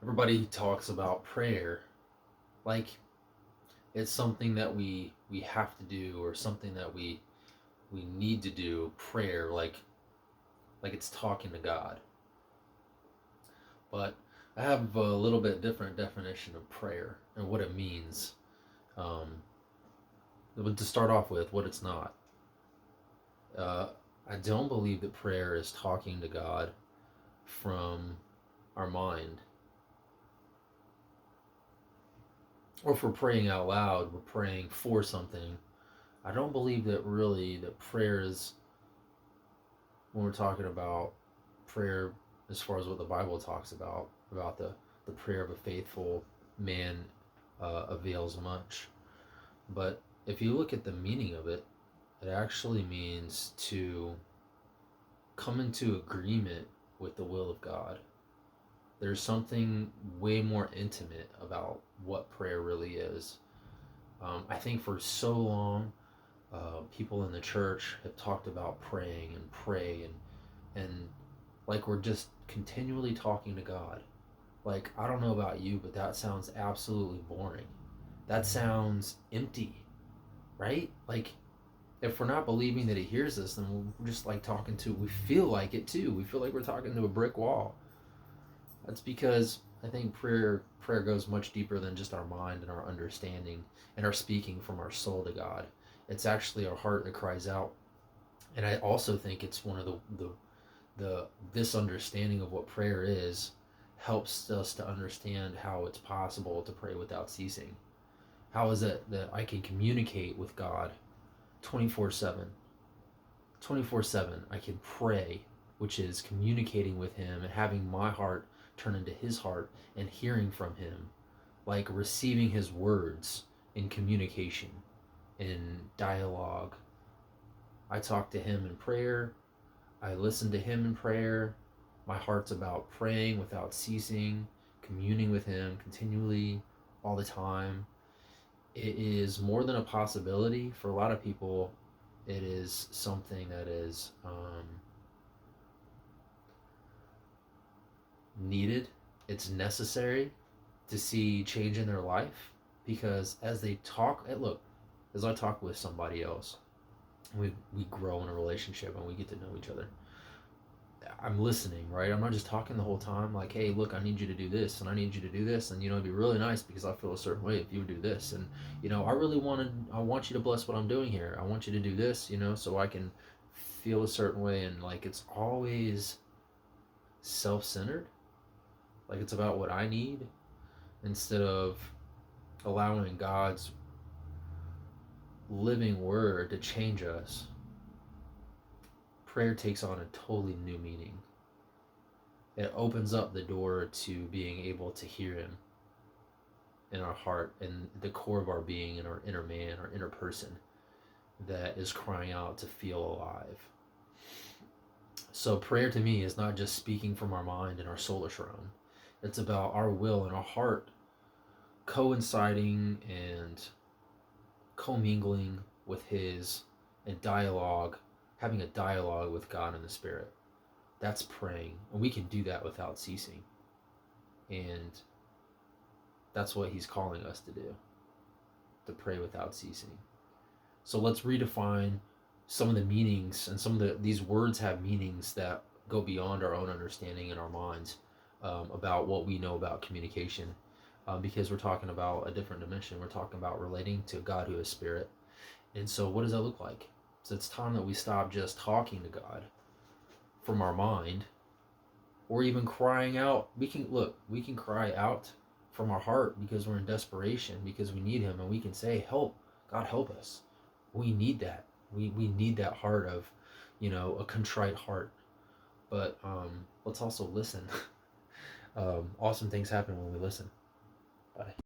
Everybody talks about prayer like it's something that we have to do, or something that we need to do. Prayer like it's talking to God. But I have a little bit different definition of prayer and what it means. Um, to start off with, what it's not. Uh, I don't believe that prayer is talking to God from our mind, or if we're praying out loud, we're praying for something. I don't believe that really that prayer is, when we're talking about prayer as far as what the Bible talks about the prayer of a faithful man avails much. But if you look at the meaning of it, it actually means to come into agreement with the will of God. There's something way more intimate about what prayer really is. I think for so long, people in the church have talked about praying and pray and like we're just continually talking to God. Like, I don't know about you, but that sounds absolutely boring. That sounds empty, right? Like, if we're not believing that He hears us, then we're just like talking to, we feel like it too. We feel like we're talking to a brick wall. That's because I think prayer goes much deeper than just our mind and our understanding and our speaking from our soul to God. It's actually our heart that cries out. And I also think it's one of the this understanding of what prayer is helps us to understand how it's possible to pray without ceasing. How is it that I can communicate with God 24/7? 24/7 I can pray, which is communicating with Him and having my heart turn into His heart and hearing from Him, like receiving His words in communication, in dialogue. I talk to Him in prayer. I listen to Him in prayer. My heart's about praying without ceasing, communing with Him continually, all the time. It is more than a possibility for a lot of people. It is something that is needed. It's necessary to see change in their life, because as they talk, look, as I talk with somebody else, we grow in a relationship and we get to know each other. I'm listening, right? I'm not just talking the whole time. Like, hey, look, I need you to do this, and I need you to do this, and it'd be really nice because I feel a certain way if you would do this, and I want you to bless what I'm doing here. I want you to do this, so I can feel a certain way, and like it's always self-centered. Like it's about what I need instead of allowing God's living word to change us. Prayer takes on a totally new meaning. It opens up the door to being able to hear Him in our heart and the core of our being, in our inner man, our inner person that is crying out to feel alive. So prayer to me is not just speaking from our mind and our soulish realm. It's about our will and our heart coinciding and commingling with His, and dialogue, having a dialogue with God in the Spirit. That's praying, and we can do that without ceasing. And that's what He's calling us to do, to pray without ceasing. So let's redefine some of the meanings, and some of these words have meanings that go beyond our own understanding in our minds, about what we know about communication, because we're talking about a different dimension. We're talking about relating to God who is Spirit. And so what does that look like? So it's time that we stop just talking to God from our mind, or even crying out. We can cry out from our heart because we're in desperation, because we need Him, and we can say, help, God, help us. We need that. We need that heart of, a contrite heart. But let's also listen. Awesome things happen when we listen. Bye.